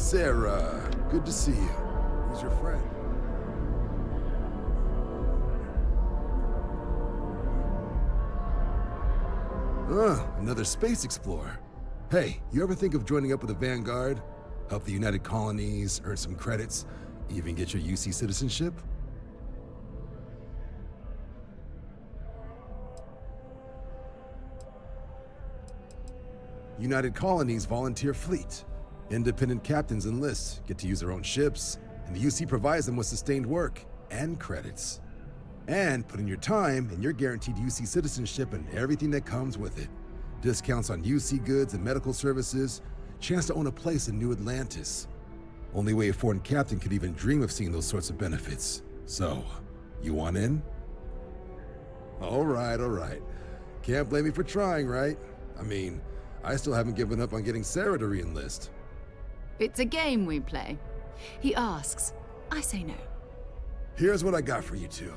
Sarah, good to see you. Who's your friend? Another space explorer. Hey, you ever think of joining up with the Vanguard? Help the United Colonies, earn some credits, even get your UC citizenship? United Colonies volunteer fleet. Independent captains enlist, get to use their own ships, and the UC provides them with sustained work and credits. And put in your time, and you're guaranteed UC citizenship and everything that comes with it. Discounts on UC goods and medical services, chance to own a place in New Atlantis. Only way a foreign captain could even dream of seeing those sorts of benefits. So, you want in? All right. Can't blame me for trying, right? I mean, I still haven't given up on getting Sarah to re-enlist. It's a game we play. He asks, I say no. Here's what I got for you two.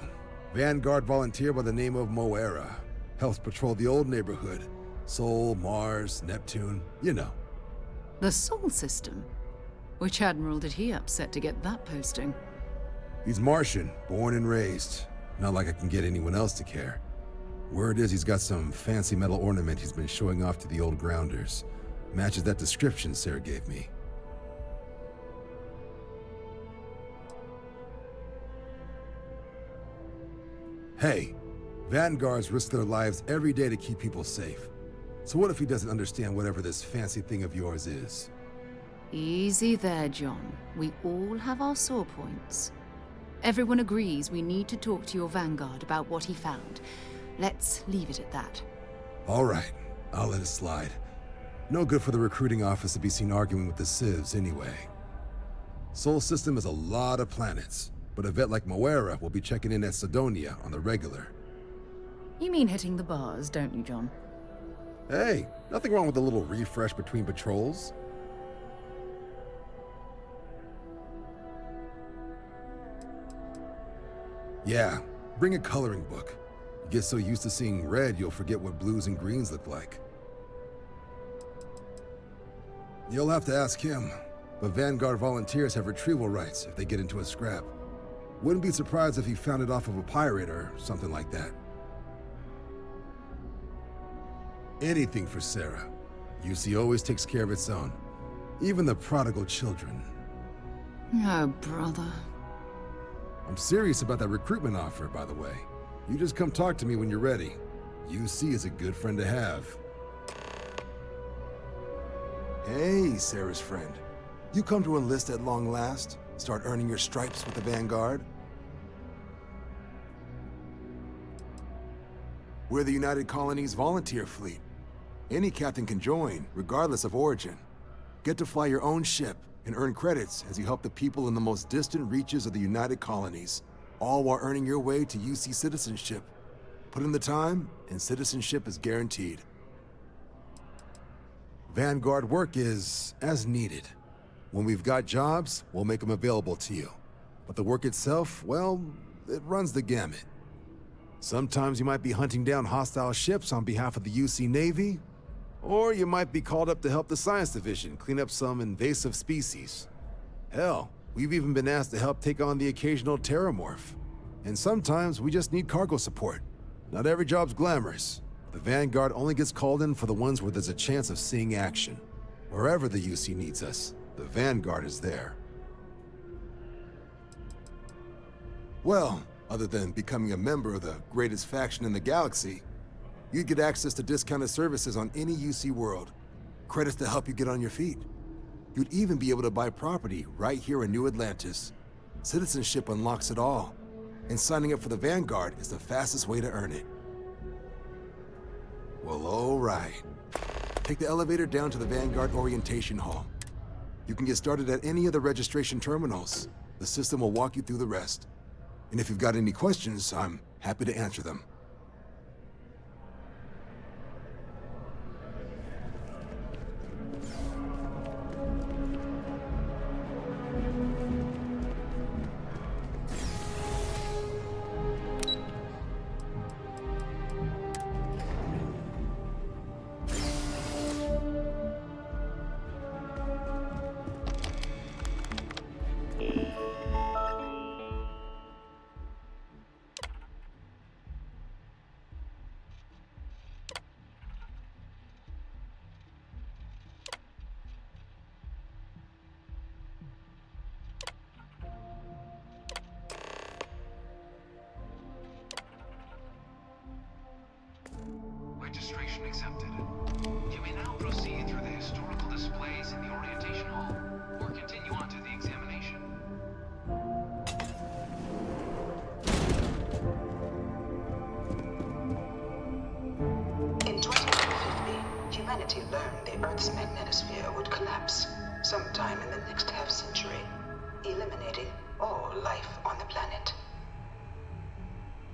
Vanguard volunteer by the name of Moera. Helps patrol the old neighborhood. Sol, Mars, Neptune, you know. The Sol system? Which admiral did he upset to get that posting? He's Martian, born and raised. Not like I can get anyone else to care. Word is he's got some fancy metal ornament he's been showing off to the old grounders. Matches that description Sarah gave me. Hey, Vanguards risk their lives every day to keep people safe. So what if he doesn't understand whatever this fancy thing of yours is? Easy there, John. We all have our sore points. Everyone agrees we need to talk to your Vanguard about what he found. Let's leave it at that. All right, I'll let it slide. No good for the recruiting office to be seen arguing with the civs anyway. Sol system is a lot of planets, but a vet like Moera will be checking in at Sidonia on the regular. You mean hitting the bars, don't you, John? Hey, nothing wrong with a little refresh between patrols. Yeah, bring a coloring book. You get so used to seeing red, you'll forget what blues and greens look like. You'll have to ask him, but Vanguard volunteers have retrieval rights if they get into a scrap. Wouldn't be surprised if he found it off of a pirate or something like that. Anything for Sarah. UC always takes care of its own. Even the prodigal children. Oh, brother. I'm serious about that recruitment offer, by the way. You just come talk to me when you're ready. UC is a good friend to have. Hey, Sarah's friend. You come to enlist at long last? Start earning your stripes with the Vanguard? We're the United Colonies volunteer fleet. Any captain can join, regardless of origin. Get to fly your own ship and earn credits as you help the people in the most distant reaches of the United Colonies, all while earning your way to UC citizenship. Put in the time, and citizenship is guaranteed. Vanguard work is as needed. When we've got jobs, we'll make them available to you. But the work itself, well, it runs the gamut. Sometimes you might be hunting down hostile ships on behalf of the UC Navy, or you might be called up to help the Science Division clean up some invasive species. Hell, we've even been asked to help take on the occasional terramorph. And sometimes we just need cargo support. Not every job's glamorous. The Vanguard only gets called in for the ones where there's a chance of seeing action. Wherever the UC needs us, the Vanguard is there. Well, other than becoming a member of the greatest faction in the galaxy, you'd get access to discounted services on any UC world, credits to help you get on your feet. You'd even be able to buy property right here in New Atlantis. Citizenship unlocks it all, and signing up for the Vanguard is the fastest way to earn it. Well, all right. Take the elevator down to the Vanguard Orientation Hall. You can get started at any of the registration terminals. The system will walk you through the rest. And if you've got any questions, I'm happy to answer them. Registration accepted. You may now proceed through the historical displays in the orientation hall, or continue on to the examination. In 2150, humanity learned the Earth's magnetosphere would collapse sometime in the next half-century, eliminating all life on the planet.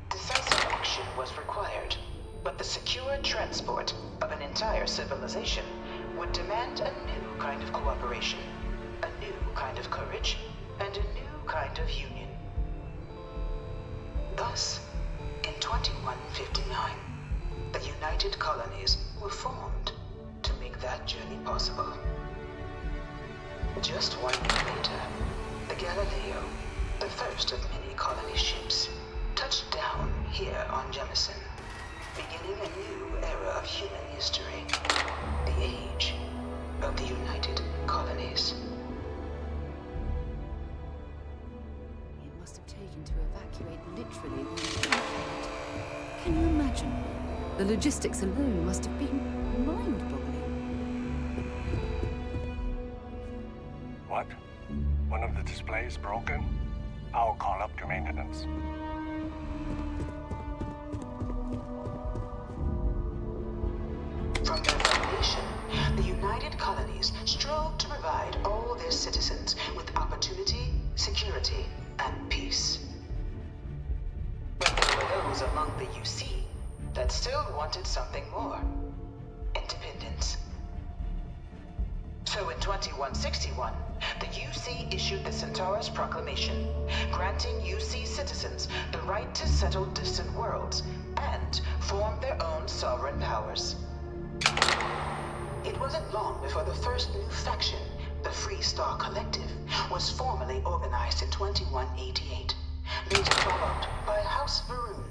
Decisive action was required, but the secure transport of an entire civilization would demand a new kind of cooperation, a new kind of courage, and a new kind of union. Thus, in 2159, the United Colonies were formed to make that journey possible. Just 1 year later, the Galileo, the first of many colony ships, touched down here on Jemison, beginning a new era of human history, the age of the United Colonies. It must have taken to evacuate literally the entire planet. Can you imagine? The logistics alone must have been mind-boggling. What? One of the displays broken? I'll call up to maintenance. From their foundation, the United Colonies strove to provide all their citizens with opportunity, security, and peace. But there were those among the UC that still wanted something more: independence. So in 2161, the UC issued the Centaurus Proclamation, granting UC citizens the right to settle distant worlds and form their own sovereign powers. It wasn't long before the first new faction, the Free Star Collective, was formally organized in 2188, later followed by House Varun,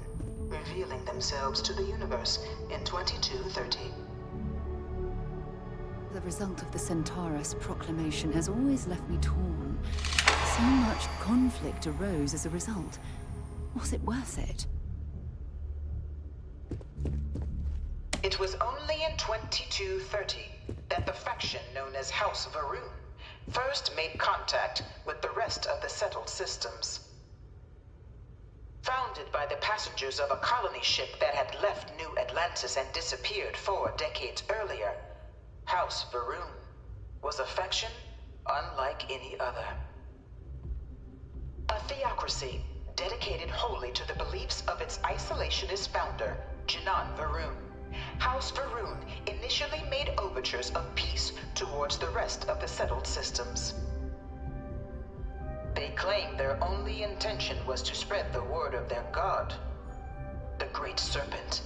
revealing themselves to the universe in 2230. The result of the Centaurus Proclamation has always left me torn. So much conflict arose as a result. Was it worth it? It was only in 2230 that the faction known as House Varun first made contact with the rest of the settled systems. Founded by the passengers of a colony ship that had left New Atlantis and disappeared 4 decades earlier, House Varun was a faction unlike any other. A theocracy dedicated wholly to the beliefs of its isolationist founder, Janan Varun. House Varun initially made overtures of peace towards the rest of the settled systems. They claimed their only intention was to spread the word of their god, the Great Serpent.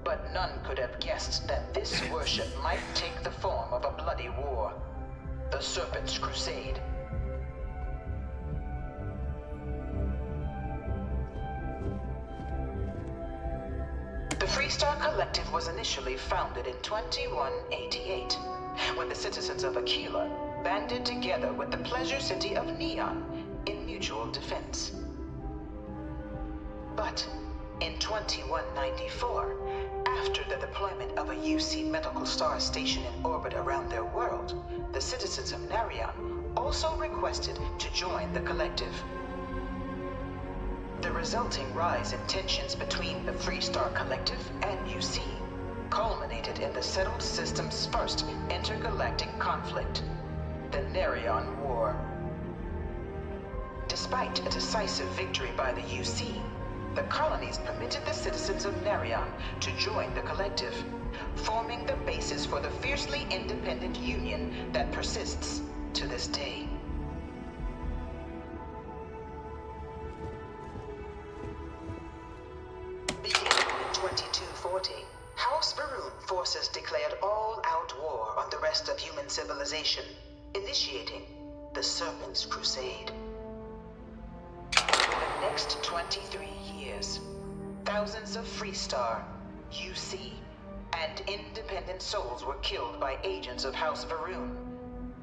But none could have guessed that this worship might take the form of a bloody war, the Serpent's Crusade. The Freestar Collective was initially founded in 2188, when the citizens of Aquila banded together with the pleasure city of Neon in mutual defense. But in 2194, after the deployment of a UC medical star station in orbit around their world, the citizens of Narion also requested to join the collective. The resulting rise in tensions between the Freestar Collective and UC culminated in the settled system's first intergalactic conflict, the Narion War. Despite a decisive victory by the UC, the colonies permitted the citizens of Narion to join the collective, forming the basis for the fiercely independent union that persists to this day. Beginning in 2240, House Varun forces declared all-out war on the rest of human civilization, initiating the Serpent's Crusade. For the next 23 years, thousands of Freestar, UC, and independent souls were killed by agents of House Varun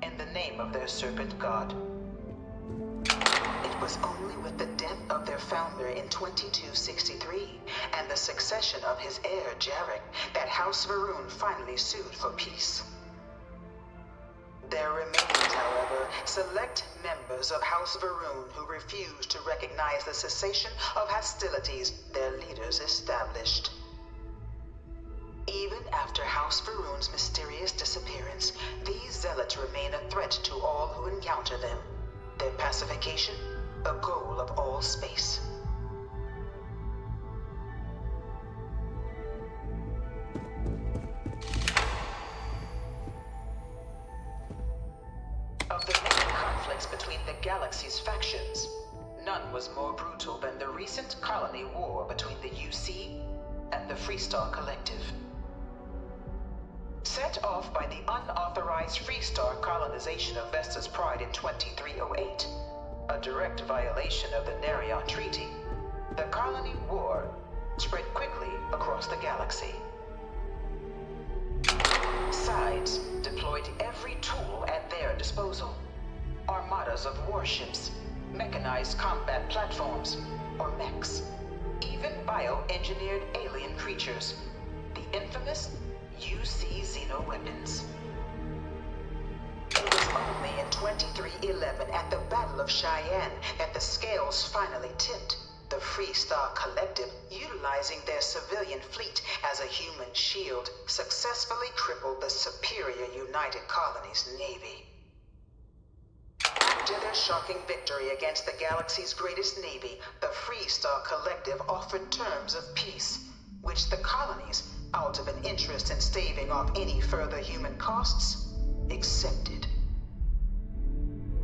in the name of their serpent god. It It was only with the death of their founder in 2263 and the succession of his heir, Jarek, that House Varun finally sued for peace. There remained, however, select members of House Varun who refused to recognize the cessation of hostilities their leaders established. Even after House Varun's mysterious disappearance, these zealots remain a threat to all who encounter them. Their pacification, a goal of all space. Of the many conflicts between the galaxy's factions, none was more brutal than the recent colony war between the UC and the Freestar Collective. Set off by the unauthorized Freestar colonization of Vesta's Pride in 2308, a direct violation of the Nerion Treaty, the colony war spread quickly across the galaxy. Sides deployed every tool at their disposal. Armadas of warships, mechanized combat platforms, or mechs, even bioengineered alien creatures, the infamous UC xenoweapons. It was only in 2311 at the Battle of Cheyenne that the scales finally tipped. The Freestar Collective, utilizing their civilian fleet as a human shield, successfully crippled the superior United Colonies Navy. After their shocking victory against the galaxy's greatest navy, the Freestar Collective offered terms of peace, which the colonies, out of an interest in staving off any further human costs, accepted.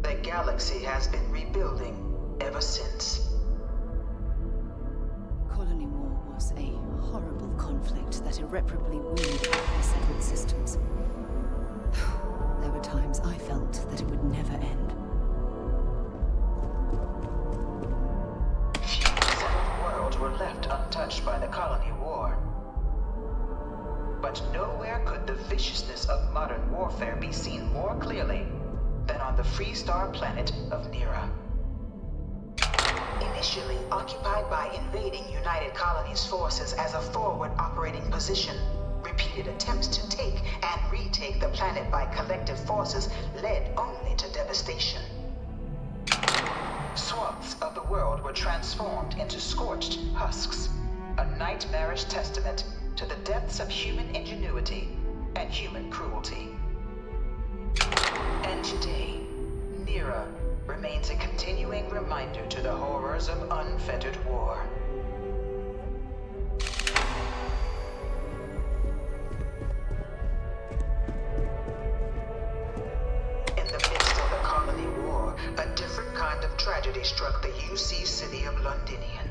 The galaxy has been rebuilding ever since. Colony War was a horrible conflict that irreparably wounded the settled systems. There were times I felt that it would never end. Few settled worlds were left untouched by the colony war. But nowhere could the viciousness of modern warfare be seen more clearly than on the Freestar planet of Nera. Initially occupied by invading United Colonies forces as a forward operating position, repeated attempts to take and retake the planet by collective forces led only to devastation. Swaths of the world were transformed into scorched husks, a nightmarish testament to the depths of human ingenuity and human cruelty. And today, Nera remains a continuing reminder to the horrors of unfettered war. In the midst of the colony war, a different kind of tragedy struck the UC city of Londinian.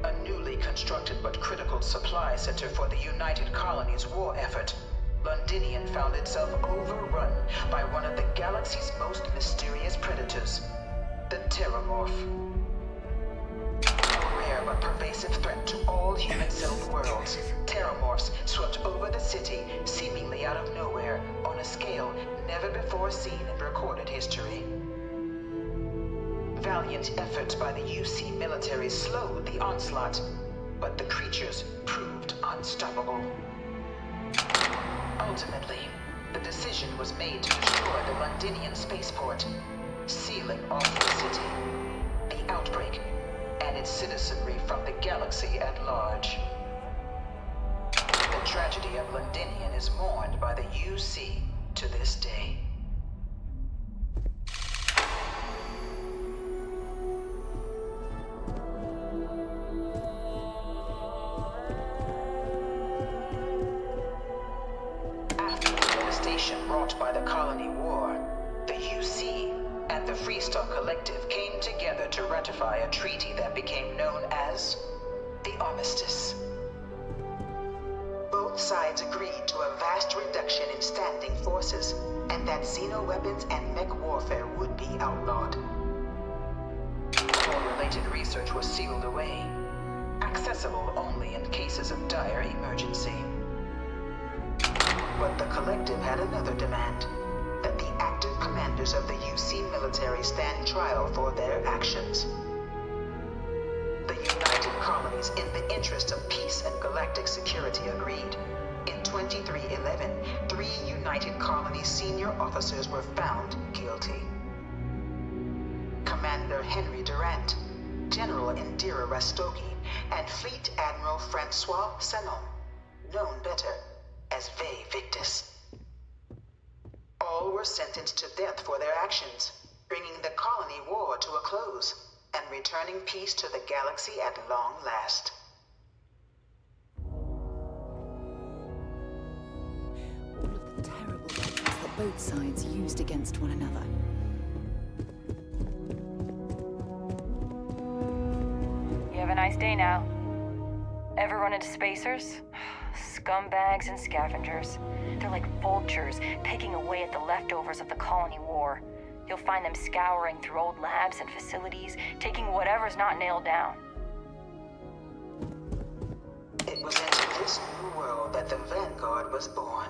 A newly constructed but critical supply center for the United Colonies war effort, Londinian found itself overrun by one of the galaxy's most mysterious predators, the Terramorph. A rare but pervasive threat to all human-settled worlds, Terramorphs swept over the city, seemingly out of nowhere, on a scale never before seen in recorded history. Valiant efforts by the UC military slowed the onslaught, but the creatures proved unstoppable. Ultimately, the decision was made to destroy the Londinian spaceport, sealing off the city, the outbreak, and its citizenry from the galaxy at large. The tragedy of Londinian is mourned by the UC to this day. Brought by the colony war, the UC and the Freestar Collective came together to ratify a treaty that became known as the Armistice. Both sides agreed to a vast reduction in standing forces, and that xenoweapons and mech warfare would be outlawed. All related research was sealed away, accessible only in cases of dire emergency. But the Collective had another demand, that the active commanders of the UC military stand trial for their actions. The United Colonies, in the interest of peace and galactic security, agreed. In 2311, 3 United Colonies senior officers were found guilty. Commander Henry Durant, General Indira Rastogi, and Fleet Admiral Francois Sanon, known better as Ve Victus. All were sentenced to death for their actions, bringing the colony war to a close and returning peace to the galaxy at long last. All of the terrible weapons that both sides used against one another. You have a nice day now. Ever run into spacers? Scumbags and scavengers. They're like vultures, picking away at the leftovers of the colony war. You'll find them scouring through old labs and facilities, taking whatever's not nailed down. It was into this new world that the Vanguard was born.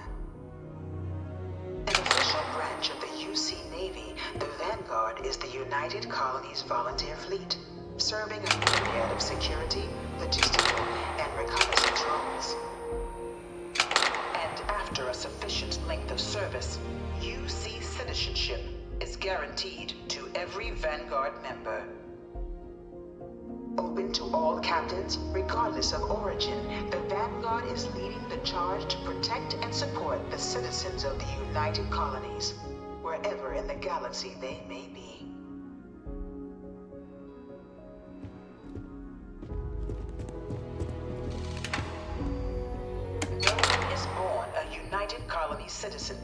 An official branch of the UC Navy, the Vanguard is the United Colonies Volunteer Fleet, serving a myriad of security, logistical, and reconnaissance roles. And after a sufficient length of service, UC citizenship is guaranteed to every Vanguard member. Open to all captains, regardless of origin, the Vanguard is leading the charge to protect and support the citizens of the United Colonies, wherever in the galaxy they may be. No one is born a United Colony citizen.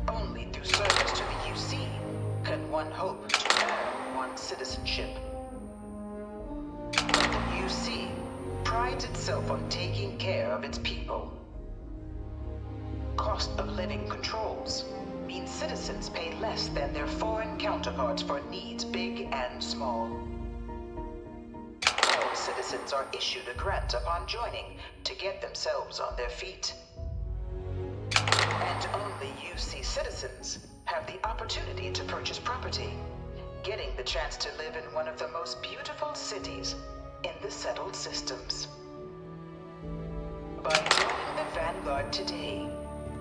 Only through service to the UC can one hope to earn one's citizenship. But the UC prides itself on taking care of its people. Cost of living controls mean citizens pay less than their foreign counterparts for needs big and small. All citizens are issued a grant upon joining to get themselves on their feet. And only UC citizens have the opportunity to purchase property, getting the chance to live in one of the most beautiful cities in the settled systems. By joining the Vanguard today,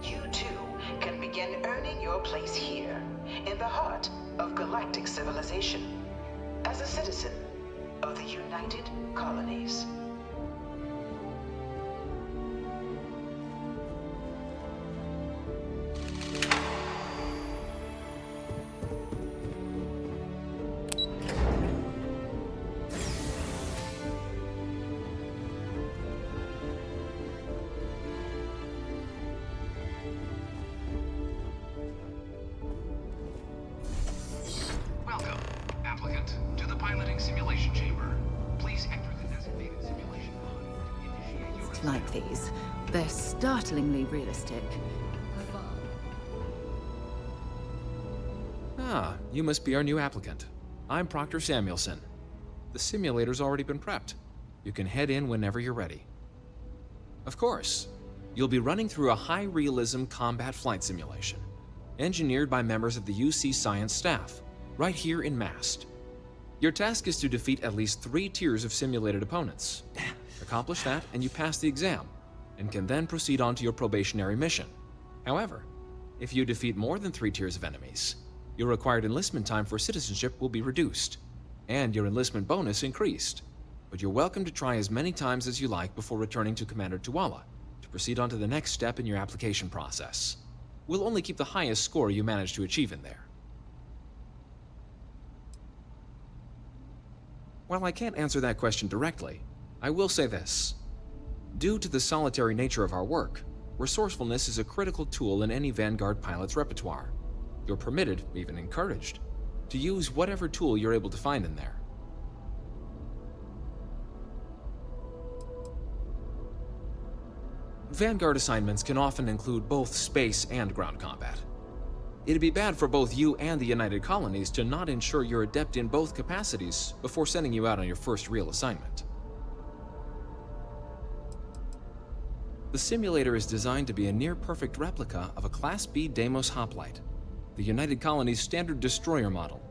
you too can begin earning your place here, in the heart of galactic civilization, as a citizen of the United Colonies. Welcome, applicant, to the piloting simulation chamber. Please enter the designated simulation pod to initiate your It's like these. They're startlingly realistic. Ah, you must be our new applicant. I'm Proctor Samuelson. The simulator's already been prepped. You can head in whenever you're ready. Of course, you'll be running through a high-realism combat flight simulation, engineered by members of the UC science staff, right here in Mast. Your task is to defeat at least 3 tiers of simulated opponents. Accomplish that, and you pass the exam, and can then proceed on to your probationary mission. However, if you defeat more than 3 tiers of enemies, your required enlistment time for citizenship will be reduced, and your enlistment bonus increased. But you're welcome to try as many times as you like before returning to Commander Tuala to proceed on to the next step in your application process. We'll only keep the highest score you manage to achieve in there. While I can't answer that question directly, I will say this. Due to the solitary nature of our work, resourcefulness is a critical tool in any Vanguard pilot's repertoire. You're permitted, even encouraged, to use whatever tool you're able to find in there. Vanguard assignments can often include both space and ground combat. It'd be bad for both you and the United Colonies to not ensure you're adept in both capacities before sending you out on your first real assignment. The simulator is designed to be a near-perfect replica of a Class B Deimos hoplite. the United Colony's standard destroyer model.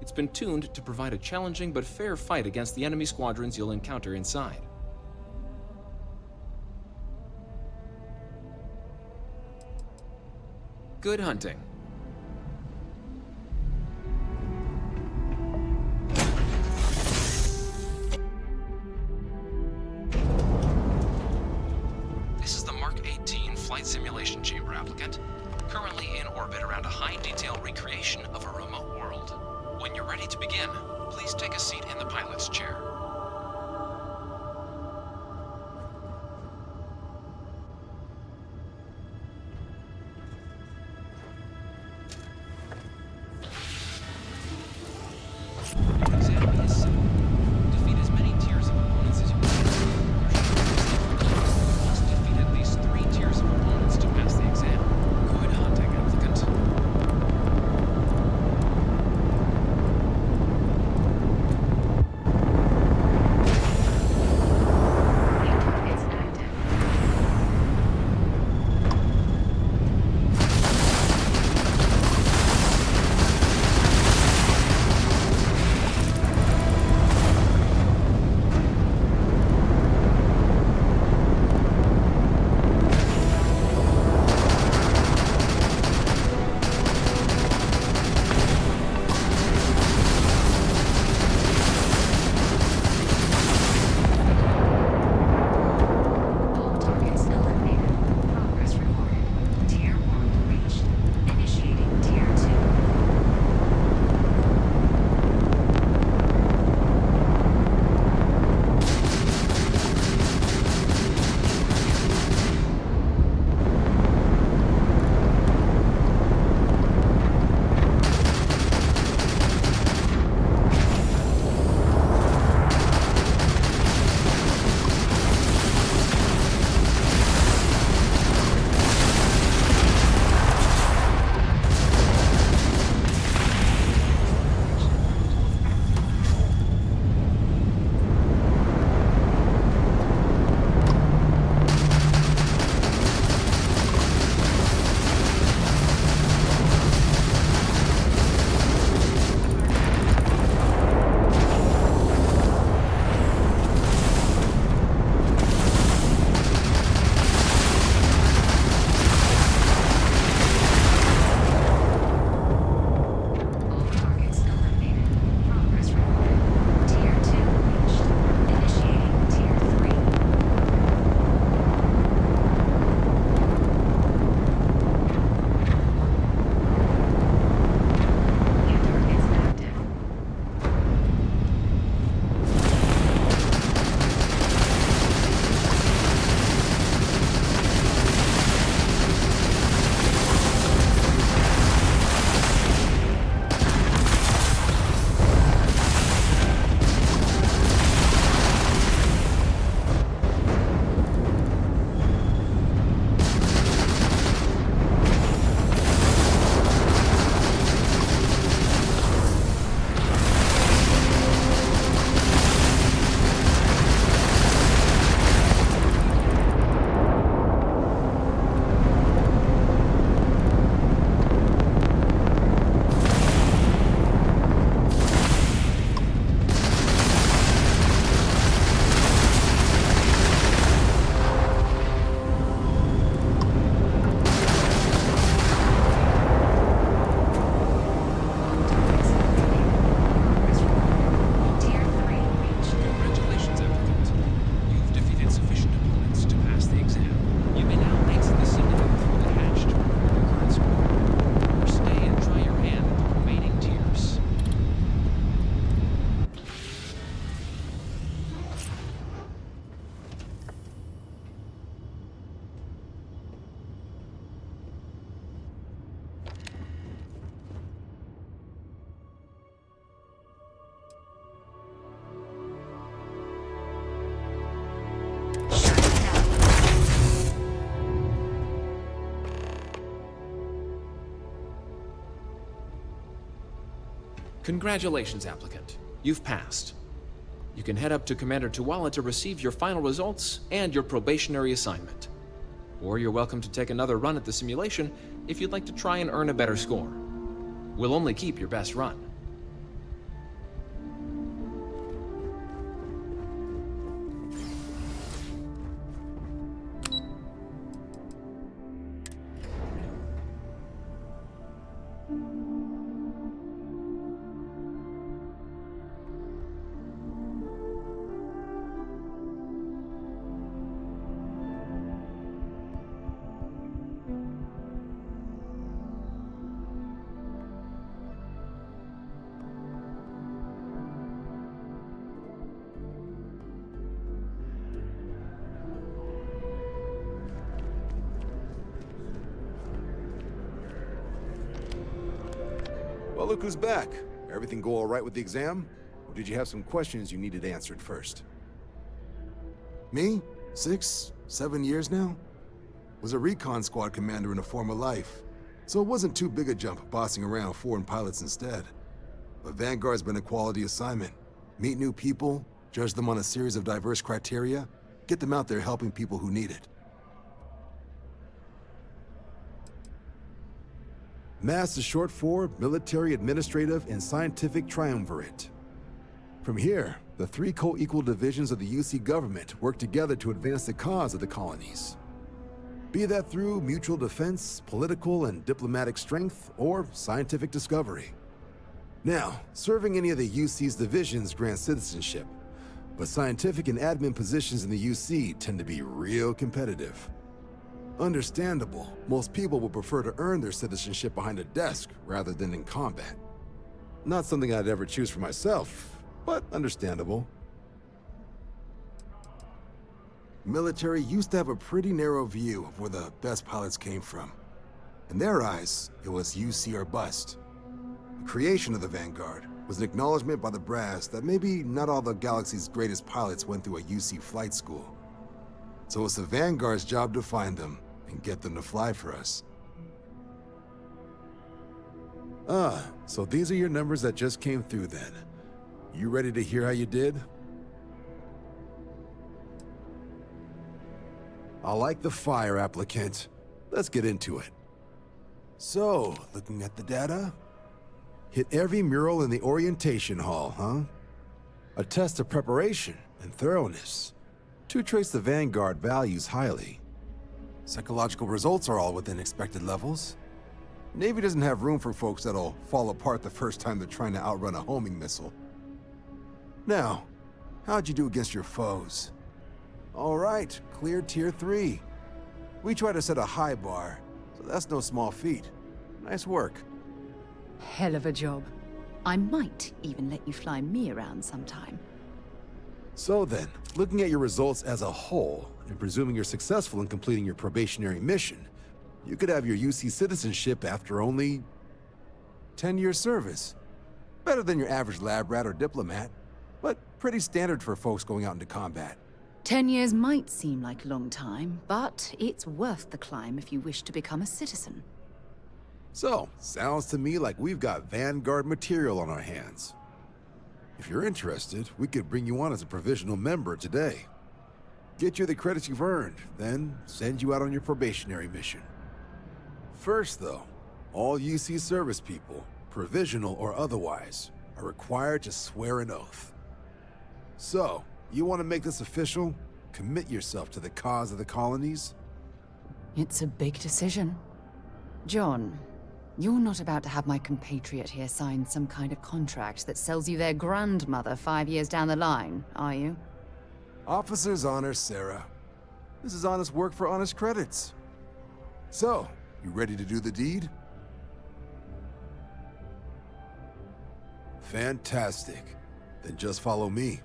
It's been tuned to provide a challenging but fair fight against the enemy squadrons you'll encounter inside. Good hunting. This is the Mark 18 Flight Simulation Chamber applicant, currently in orbit around a high-detail recreation of a remote world. When you're ready to begin, please take a seat in the pilot's chair. Exam is simple. Defeat as many tiers of opponents as you can. You must defeat at least 3 tiers of opponents to pass the exam. Good hunting, applicant. It's active. All targets eliminated. Progress rewarded. Tier 1 reached. Initiating Tier 2. All targets eliminated. Progress rewarded. Tier 2 reached. Initiating Tier 3. New targets active. All targets eliminated. Progress rewarded. Tier 3 reached. Congratulations, applicant. You've defeated sufficient opponents to pass the exam. You may now exit the simulator through the hatch to record your current score, or stay and try your hand at the remaining tiers. Shut down. Congratulations, applicant. You've passed. You can head up to Commander Tuwala to receive your final results and your probationary assignment. Or you're welcome to take another run at the simulation if you'd like to try and earn a better score. will only keep your best run. Well, look who's back. Everything go all right with the exam? Or did you have some questions you needed answered first? Me? 6, 7 years now? Was a recon squad commander in a former life, so it wasn't too big a jump bossing around foreign pilots instead. But Vanguard's been a quality assignment. Meet new people, judge them on a series of diverse criteria, get them out there helping people who need it. MASS is short for Military, Administrative, and Scientific Triumvirate. From here, the 3 co-equal divisions of the UC government work together to advance the cause of the colonies. Be that through mutual defense, political and diplomatic strength, or scientific discovery. Now, serving any of the UC's divisions grants citizenship, but scientific and admin positions in the UC tend to be real competitive. Understandable, most people would prefer to earn their citizenship behind a desk rather than in combat. Not something I'd ever choose for myself, but understandable. Military used to have a pretty narrow view of where the best pilots came from. In their eyes, it was UC or bust. The creation of the Vanguard was an acknowledgement by the brass that maybe not all the galaxy's greatest pilots went through a UC flight school. So it's the Vanguard's job to find them and get them to fly for us. So these are your numbers that just came through then. You ready to hear how you did? I like the fire, applicant. Let's get into it. So, looking at the data? Hit every mural in the orientation hall, huh? A test of preparation and thoroughness. To trace the Vanguard values highly. Psychological results are all within expected levels. Navy doesn't have room for folks that'll fall apart the first time they're trying to outrun a homing missile. Now, how'd you do against your foes? All right, clear tier 3. We try to set a high bar, so that's no small feat. Nice work. Hell of a job. I might even let you fly me around sometime. So then, looking at your results as a whole, and presuming you're successful in completing your probationary mission, you could have your UC citizenship after only 10 years service. Better than your average lab rat or diplomat, but pretty standard for folks going out into combat. 10 years might seem like a long time, but it's worth the climb if you wish to become a citizen. So, sounds to me like we've got Vanguard material on our hands. If you're interested, we could bring you on as a provisional member today. Get you the credits you've earned, then send you out on your probationary mission. First though, all UC service people, provisional or otherwise, are required to swear an oath. So, you want to make this official? Commit yourself to the cause of the colonies? It's a big decision. John, you're not about to have my compatriot here sign some kind of contract that sells you their grandmother 5 years down the line, are you? Officer's honor, Sarah. This is honest work for honest credits. So, you ready to do the deed? Fantastic. Then just follow me.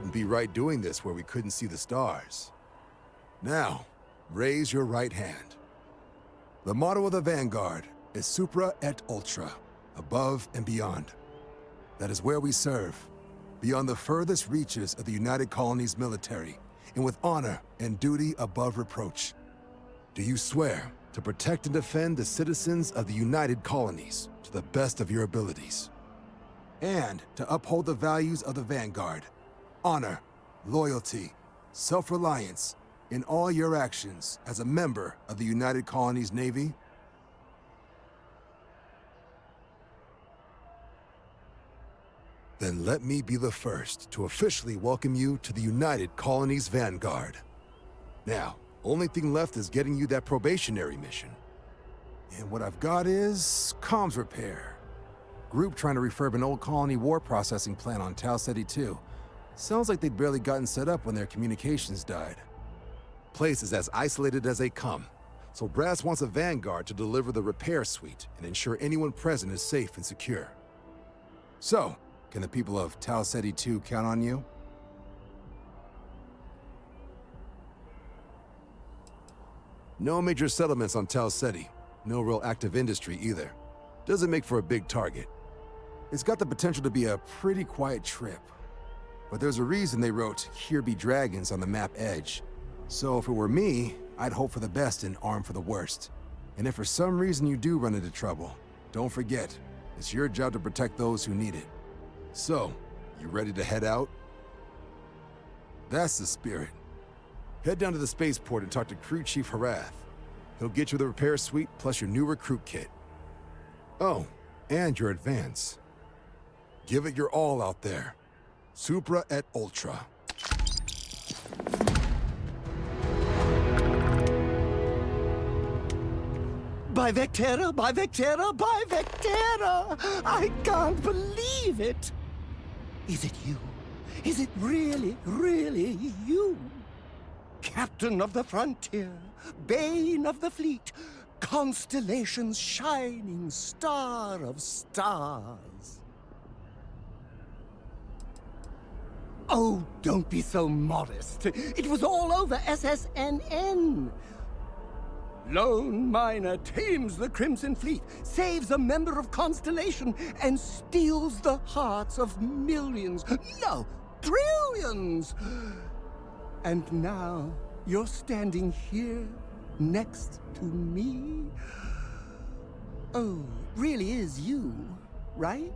Wouldn't be right doing this where we couldn't see the stars. Now, raise your right hand. The motto of the Vanguard is Supra et Ultra, above and beyond. That is where we serve, beyond the furthest reaches of the United Colonies military, and with honor and duty above reproach. Do you swear to protect and defend the citizens of the United Colonies to the best of your abilities? And to uphold the values of the Vanguard, honor, loyalty, self-reliance, in all your actions as a member of the United Colonies Navy? Then let me be the first to officially welcome you to the United Colonies Vanguard. Now, only thing left is getting you that probationary mission. And what I've got is comms repair. Group trying to refurb an old colony war processing plant on Tau Ceti 2. Sounds like they'd barely gotten set up when their communications died. Place is as isolated as they come, so Brass wants a Vanguard to deliver the repair suite and ensure anyone present is safe and secure. So, can the people of Tau Ceti 2 count on you? No major settlements on Tau Ceti. No real active industry either. Doesn't make for a big target. It's got the potential to be a pretty quiet trip. But there's a reason they wrote, "Here be dragons" on the map edge. So if it were me, I'd hope for the best and arm for the worst. And if for some reason you do run into trouble, don't forget, it's your job to protect those who need it. So, you ready to head out? That's the spirit. Head down to the spaceport and talk to Crew Chief Harath. He'll get you the repair suite plus your new recruit kit. Oh, and your advance. Give it your all out there. Supra et Ultra. By Vectera, by Vectera, by Vectera! I can't believe it! Is it you? Is it really, really you? Captain of the frontier, bane of the fleet, constellation's shining star of stars. Oh, don't be so modest. It was all over SSNN. Lone miner tames the Crimson Fleet, saves a member of Constellation, and steals the hearts of millions, no, trillions! And now you're standing here next to me? Oh, really is you, right?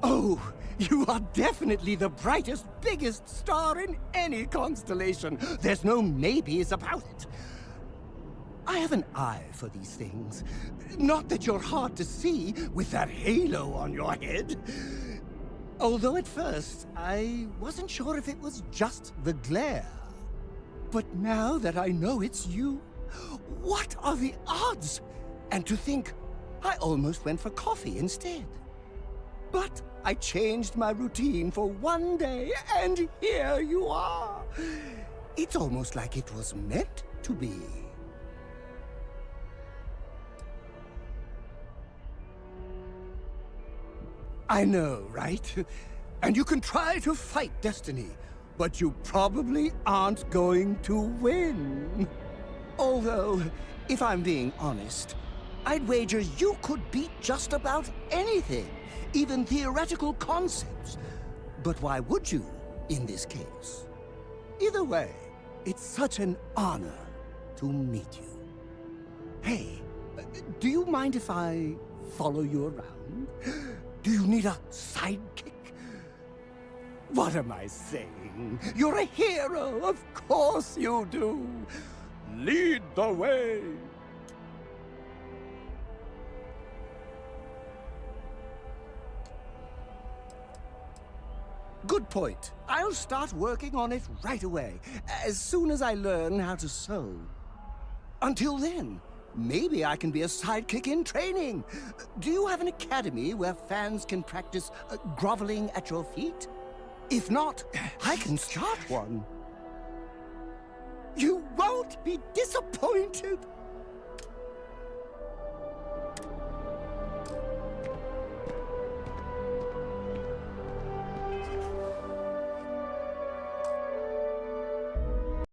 Oh, you are definitely the brightest, biggest star in any constellation. There's no maybes about it. I have an eye for these things. Not that you're hard to see with that halo on your head. Although at first, I wasn't sure if it was just the glare. But now that I know it's you, what are the odds? And to think, I almost went for coffee instead. But I changed my routine for one day, and here you are. It's almost like it was meant to be. I know, right? And you can try to fight destiny, but you probably aren't going to win. Although, if I'm being honest, I'd wager you could beat just about anything. Even theoretical concepts. But why would you, in this case? Either way, it's such an honor to meet you. Hey, do you mind if I follow you around? Do you need a sidekick? What am I saying? You're a hero, of course you do. Lead the way. Good point. I'll start working on it right away, as soon as I learn how to sew. Until then, maybe I can be a sidekick in training. Do you have an academy where fans can practice groveling at your feet? If not, I can start one. You won't be disappointed.